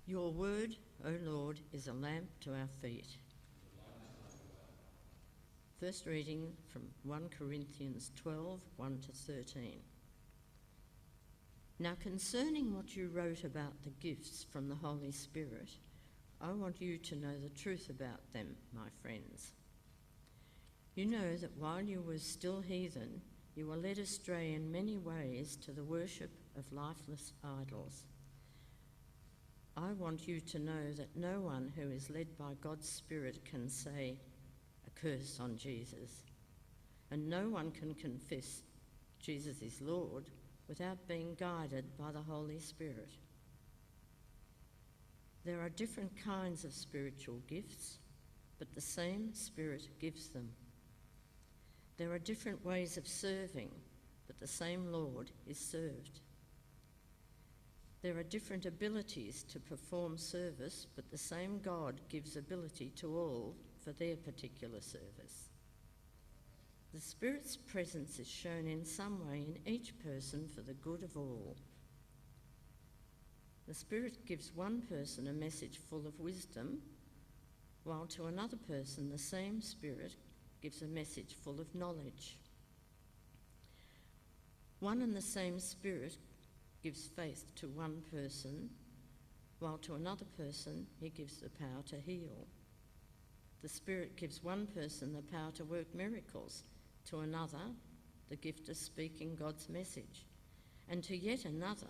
Your word, O Lord, is a lamp to our feet. First reading from 1 Corinthians 12, 1 to 13. Now concerning what you wrote about the gifts from the Holy Spirit, I want you to know the truth about them, my friends. You know that while you were still heathen, you were led astray in many ways to the worship of lifeless idols. I want you to know that no one who is led by God's Spirit can say a curse on Jesus, and no one can confess Jesus is Lord without being guided by the Holy Spirit. There are different kinds of spiritual gifts, but the same Spirit gives them. There are different ways of serving, but the same Lord is served. There are different abilities to perform service, but the same God gives ability to all for their particular service. The Spirit's presence is shown in some way in each person for the good of all. The Spirit gives one person a message full of wisdom, while to another person the same Spirit gives a message full of knowledge. One and the same Spirit gives faith to one person, while to another person he gives the power to heal. The Spirit gives one person the power to work miracles, to another the gift of speaking God's message, and to yet another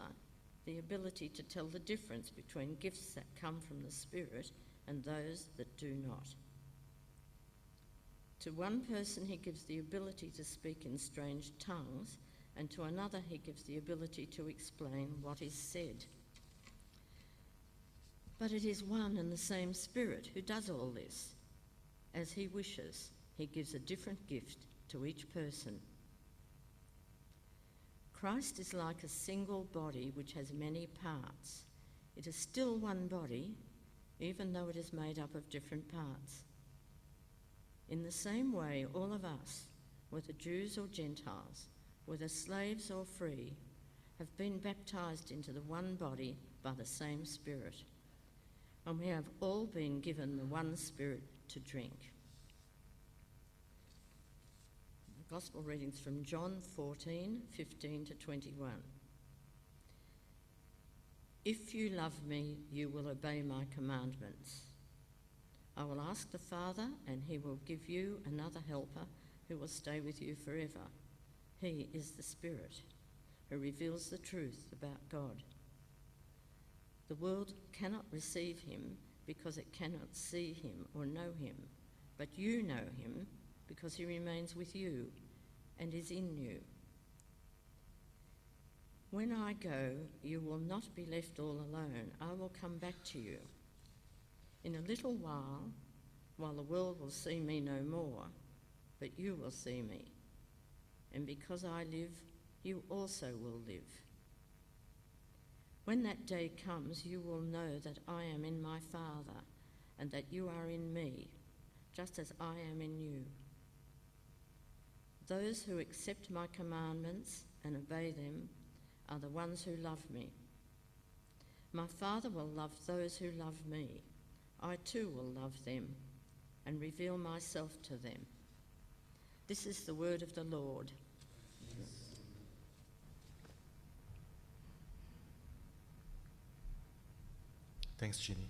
the ability to tell the difference between gifts that come from the Spirit and those that do not. To one person he gives the ability to speak in strange tongues, and to another he gives the ability to explain what is said. But it is one and the same Spirit who does all this. As he wishes, he gives a different gift to each person. Christ is like a single body which has many parts. It is still one body, even though it is made up of different parts. In the same way, all of us, whether Jews or Gentiles, whether slaves or free, have been baptized into the one body by the same Spirit, and we have all been given the one Spirit to drink. The Gospel readings from John 14, 15 to 21. If you love me, you will obey my commandments. I will ask the Father, and he will give you another helper who will stay with you forever. He is the Spirit who reveals the truth about God. The world cannot receive him because it cannot see him or know him, but you know him because he remains with you and is in you. When I go, you will not be left all alone. I will come back to you. In a little while the world will see me no more, but you will see me. And because I live, you also will live. When that day comes, you will know that I am in my Father, and that you are in me, just as I am in you. Those who accept my commandments and obey them are the ones who love me. My Father will love those who love me. I too will love them and reveal myself to them. This is the word of the Lord. Thanks, Ginny.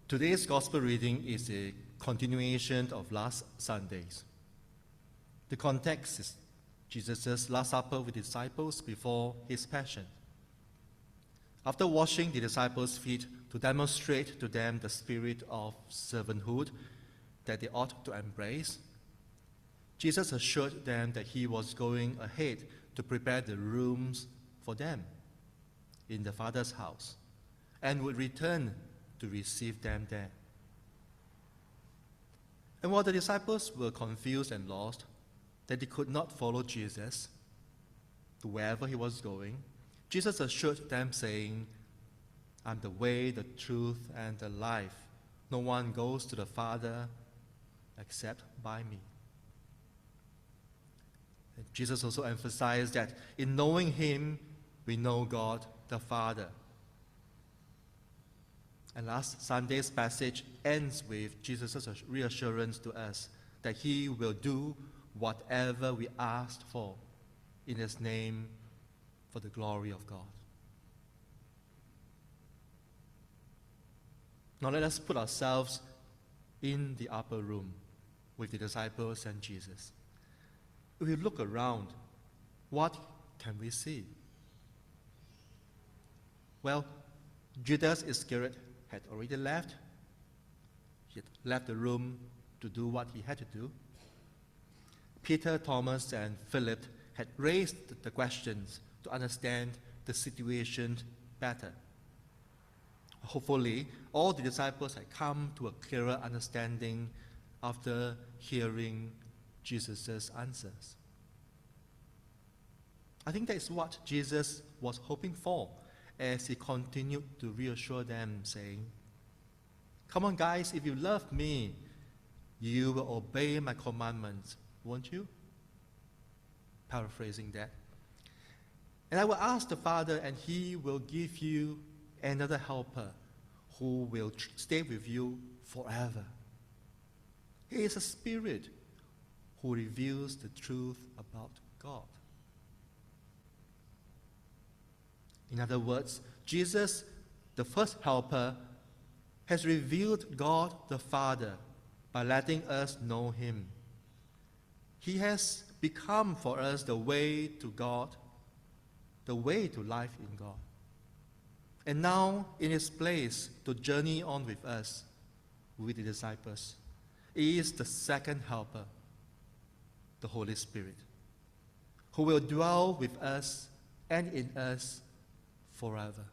Today's Gospel reading is a continuation of last Sunday's. The context is Jesus' Last Supper with the disciples before his Passion. After washing the disciples' feet to demonstrate to them the spirit of servanthood that they ought to embrace, Jesus assured them that he was going ahead to prepare the rooms for them in the Father's house and would return to receive them there. And while the disciples were confused and lost, that they could not follow Jesus to wherever he was going, Jesus assured them, saying, I'm the way, the truth, and the life. No one goes to the Father except by me. Jesus also emphasized that in knowing him, we know God the Father. And last Sunday's passage ends with Jesus' reassurance to us that he will do whatever we asked for in his name for the glory of God. Now let us put ourselves in the upper room with the disciples and Jesus. If we look around, what can we see? Well, Judas Iscariot had already left. He had left the room to do what he had to do. Peter, Thomas, and Philip had raised the questions to understand the situation better. Hopefully, all the disciples had come to a clearer understanding after hearing Jesus' answers. I think that is what Jesus was hoping for as he continued to reassure them, saying, "Come on, guys, if you love me, you will obey my commandments, won't you?" Paraphrasing that. "And I will ask the Father, and he will give you another helper who will stay with you forever. He is a spirit who reveals the truth about God." In other words, Jesus, the first helper, has revealed God the Father by letting us know him. He has become for us the way to God, the way to life in God. And now, in his place to journey on with us, with the disciples, is the second helper, the Holy Spirit, who will dwell with us and in us forever.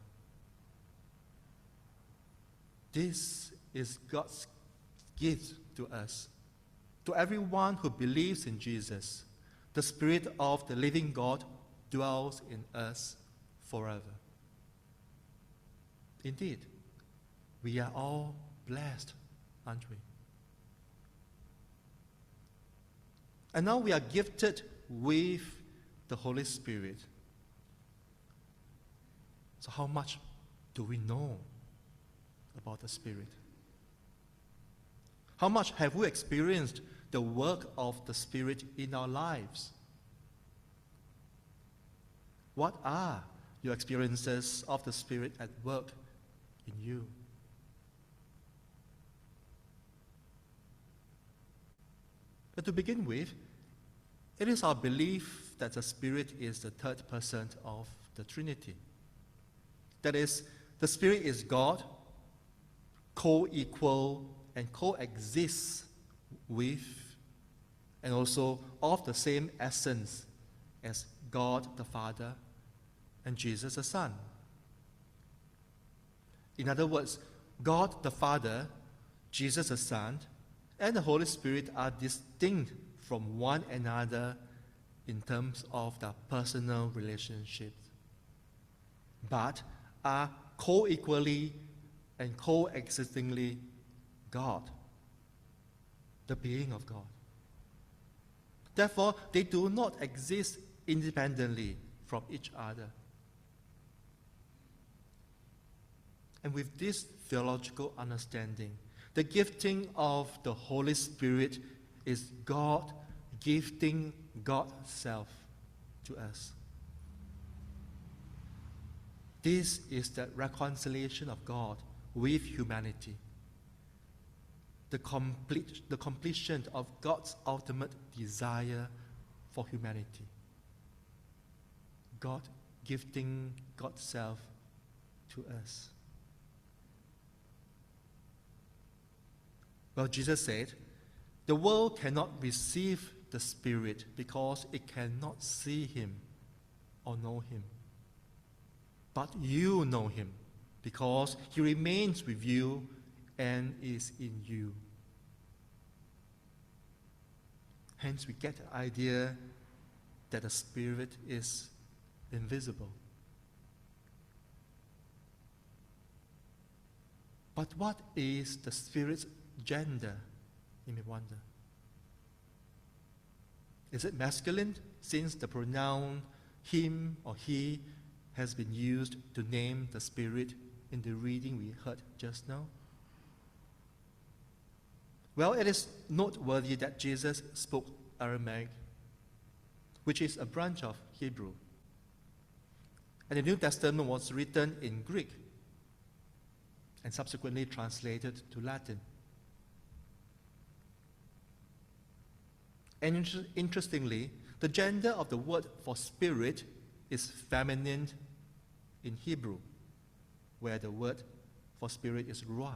This is God's gift to us, to everyone who believes in Jesus. The Spirit of the living God dwells in us forever. Indeed, we are all blessed, aren't we? And now we are gifted with the Holy Spirit. So how much do we know about the Spirit? How much have we experienced the work of the Spirit in our lives? What are your experiences of the Spirit at work in you? But to begin with, it is our belief that the Spirit is the third person of the Trinity. That is, the Spirit is God, co-equal and coexists with, and also of the same essence as God the Father and Jesus the Son. In other words, God the Father, Jesus the Son, and the Holy Spirit are distinct from one another in terms of their personal relationships, but are co-equally and coexistingly God, the being of God. Therefore, they do not exist independently from each other. And with this theological understanding, the gifting of the Holy Spirit is God gifting God's self to us. This is the reconciliation of God with humanity, the completion of God's ultimate desire for humanity. God gifting God's self to us. Well, Jesus said, the world cannot receive the Spirit because it cannot see him or know him. But you know him because he remains with you and is in you. Hence, we get the idea that the Spirit is invisible. But what is the Spirit's gender, you may wonder? Is it masculine since the pronoun him or he has been used to name the Spirit in the reading we heard just now? Well, it is noteworthy that Jesus spoke Aramaic, which is a branch of Hebrew. And the New Testament was written in Greek and subsequently translated to Latin. And interestingly, the gender of the word for spirit is feminine in Hebrew, where the word for spirit is ruah.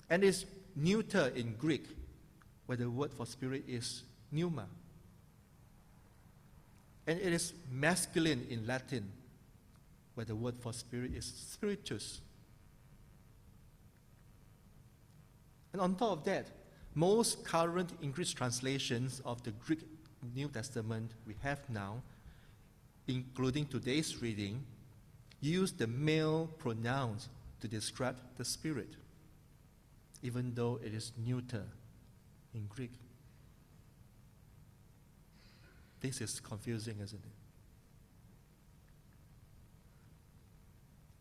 And is neuter in Greek, where the word for spirit is pneuma. And it is masculine in Latin, where the word for spirit is spiritus. And on top of that, most current English translations of the Greek New Testament we have now, including today's reading, use the male pronouns to describe the Spirit, even though it is neuter in Greek. This is confusing, isn't it?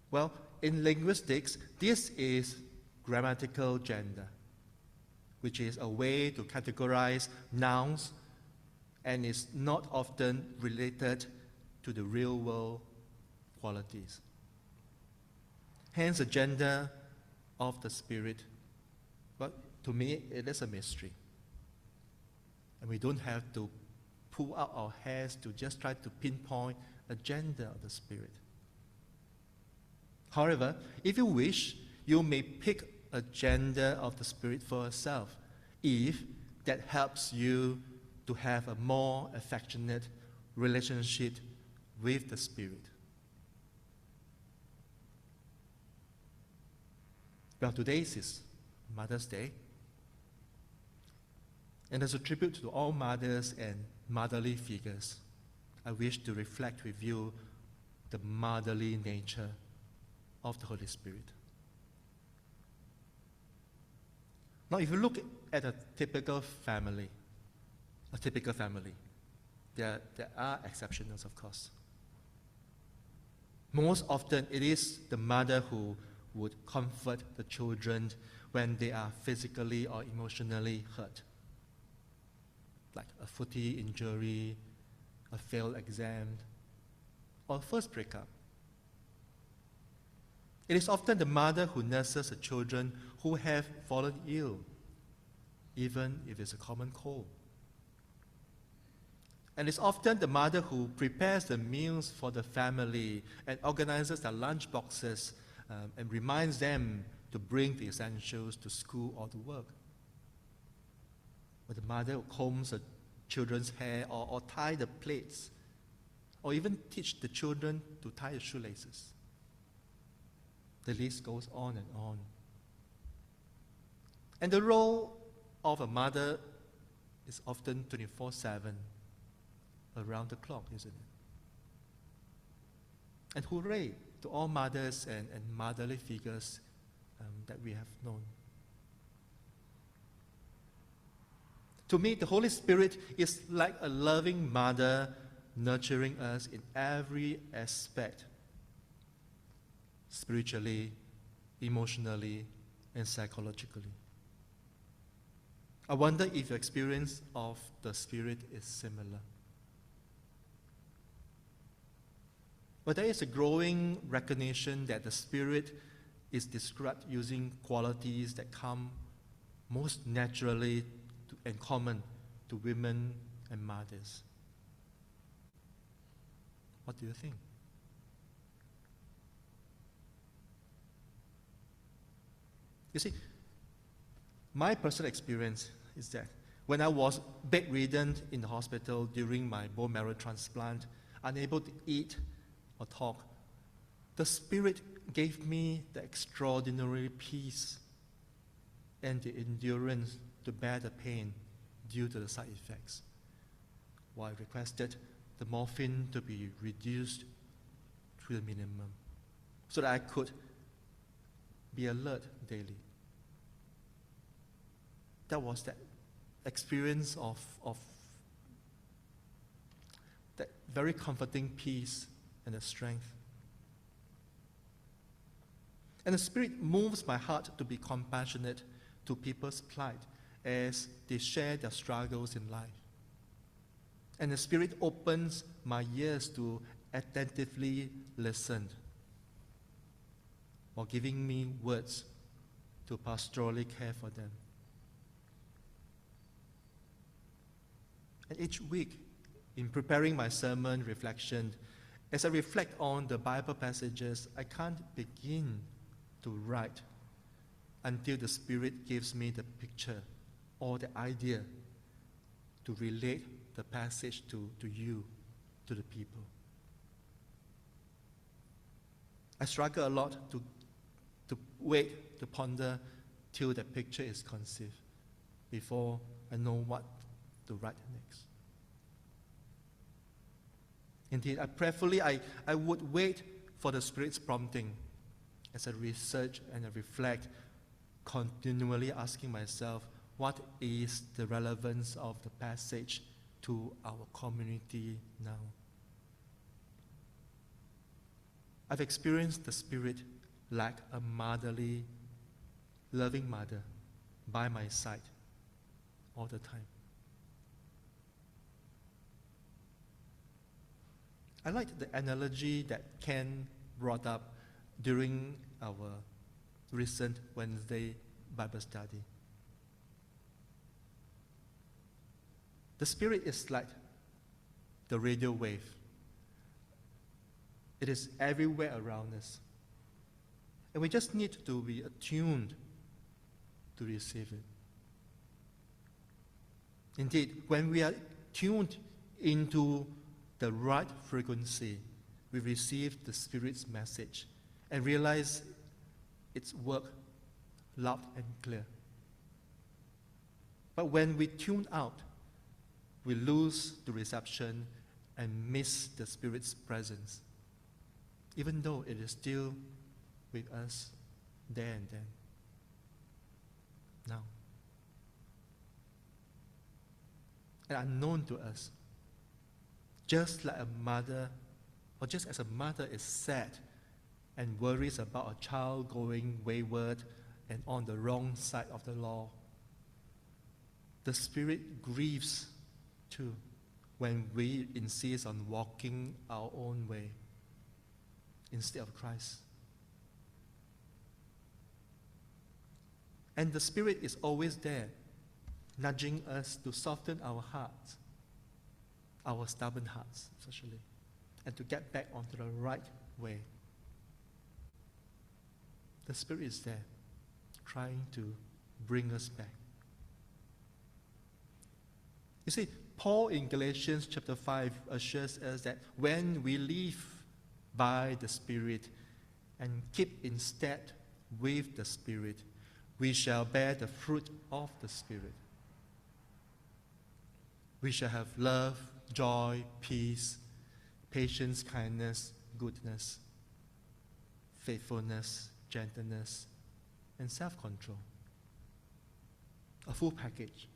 Well, in linguistics, this is grammatical gender, which is a way to categorize nouns and is not often related to the real world qualities. Hence, the gender of the Spirit, well, to me, it is a mystery. And we don't have to pull out our hairs to just try to pinpoint a gender of the Spirit. However, if you wish, you may pick a gender of the Spirit for yourself, if that helps you to have a more affectionate relationship with the Spirit. Well, today is Mother's Day, and as a tribute to all mothers and motherly figures, I wish to reflect with you the motherly nature of the Holy Spirit. Now, if you look at a typical family, there are exceptions, of course. Most often, it is the mother who would comfort the children when they are physically or emotionally hurt, like a footy injury, a failed exam, or first breakup. It is often the mother who nurses the children who have fallen ill, even if it's a common cold. And it's often the mother who prepares the meals for the family and organizes their lunch boxes and reminds them to bring the essentials to school or to work. Or the mother who combs the children's hair or tie the plaits, or even teach the children to tie the shoelaces. The list goes on and on. And the role of a mother is often 24/7, around the clock, isn't it? And hooray to all mothers and motherly figures that we have known. To me, the Holy Spirit is like a loving mother nurturing us in every aspect, spiritually, emotionally, and psychologically. I wonder if your experience of the Spirit is similar. But there is a growing recognition that the Spirit is described using qualities that come most naturally and common to women and mothers. What do you think? You see, my personal experience is that when I was bedridden in the hospital during my bone marrow transplant, unable to eat or talk, the Spirit gave me the extraordinary peace and the endurance to bear the pain due to the side effects, while I requested the morphine to be reduced to the minimum so that I could be alert daily. That was that experience of that very comforting peace and the strength. And the Spirit moves my heart to be compassionate to people's plight as they share their struggles in life. And the Spirit opens my ears to attentively listen while giving me words to pastorally care for them. And each week, in preparing my sermon reflection, as I reflect on the Bible passages, I can't begin to write until the Spirit gives me the picture or the idea to relate the passage to you, to the people. I struggle a lot to wait, to ponder till the picture is conceived before I know what to write next. Indeed, prayerfully, I would wait for the Spirit's prompting as I research and I reflect, continually asking myself, what is the relevance of the passage to our community now? I've experienced the Spirit like a motherly, loving mother by my side all the time. I like the analogy that Ken brought up during our recent Wednesday Bible study. The Spirit is like the radio wave. It is everywhere around us. And we just need to be attuned to receive it. Indeed, when we are tuned into the right frequency, we receive the Spirit's message and realize its work loud and clear. But when we tune out, we lose the reception and miss the Spirit's presence, even though it is still with us there and then, now. And unknown to us, just like a mother, or just as a mother is sad and worries about a child going wayward and on the wrong side of the law, the Spirit grieves too when we insist on walking our own way instead of Christ. And the Spirit is always there, nudging us to soften our hearts, our stubborn hearts especially, and to get back onto the right way. The Spirit is there, trying to bring us back. You see, Paul in Galatians chapter 5 assures us that when we live by the Spirit and keep in step with the Spirit, we shall bear the fruit of the Spirit. We shall have love, joy, peace, patience, kindness, goodness, faithfulness, gentleness, and self-control. A full package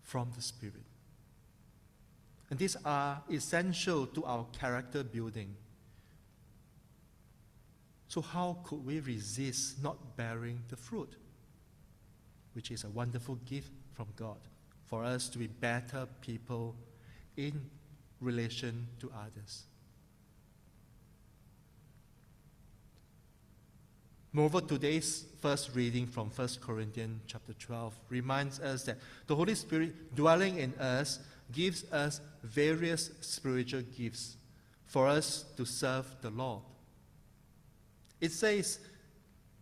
from the Spirit. And these are essential to our character building. So how could we resist not bearing the fruit, which is a wonderful gift from God for us to be better people in relation to others? Moreover, today's first reading from 1 Corinthians chapter 12 reminds us that the Holy Spirit dwelling in us gives us various spiritual gifts for us to serve the Lord. It says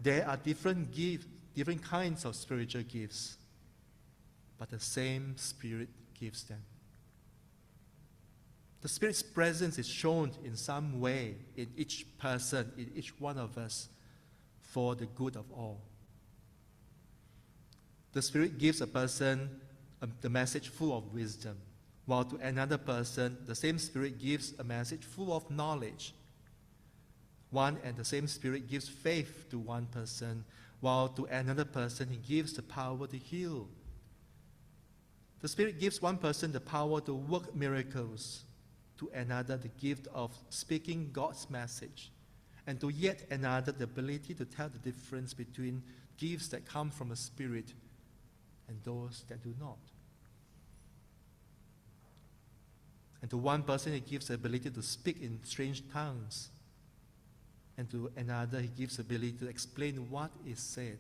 there are different kinds of spiritual gifts, but the same Spirit gives them. The Spirit's presence is shown in some way in each person, in each one of us, for the good of all. The Spirit gives a person the message full of wisdom, while to another person, the same Spirit gives a message full of knowledge. One and the same Spirit gives faith to one person, while to another person He gives the power to heal. The Spirit gives one person the power to work miracles, to another the gift of speaking God's message, and to yet another the ability to tell the difference between gifts that come from the Spirit and those that do not. And to one person, He gives the ability to speak in strange tongues, and to another, He gives the ability to explain what is said.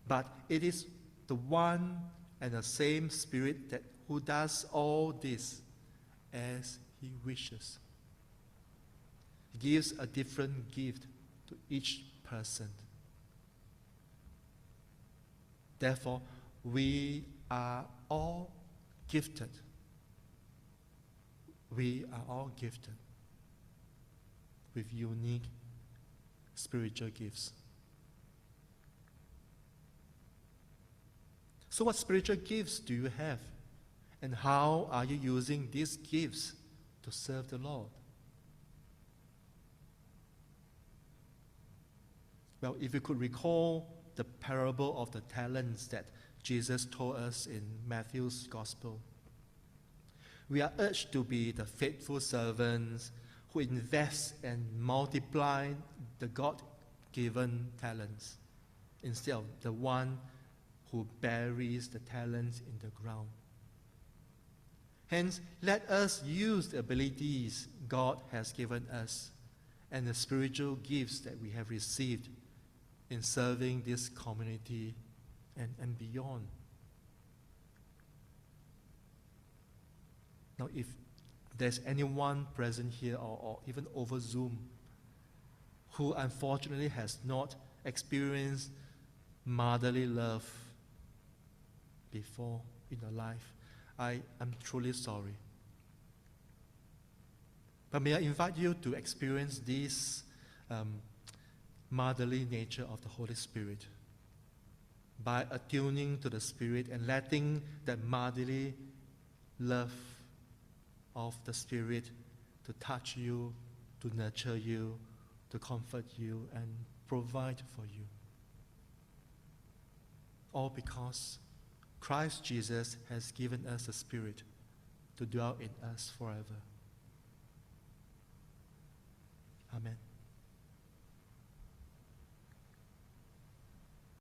But it is the one and the same Spirit that who does all this as He wishes. He gives a different gift to each person. Therefore, we are all gifted. We are all gifted with unique spiritual gifts. So what spiritual gifts do you have? And how are you using these gifts to serve the Lord? Well, if you could recall the parable of the talents that Jesus told us in Matthew's Gospel, we are urged to be the faithful servants who invest and multiply the God-given talents instead of the one who buries the talents in the ground. Hence, let us use the abilities God has given us and the spiritual gifts that we have received in serving this community and beyond. Now, if there's anyone present here or even over Zoom who unfortunately has not experienced motherly love before in your life, I am truly sorry. But may I invite you to experience this motherly nature of the Holy Spirit by attuning to the Spirit and letting that motherly love of the Spirit to touch you, to nurture you, to comfort you, and provide for you. All because Christ Jesus has given us the Spirit to dwell in us forever. Amen.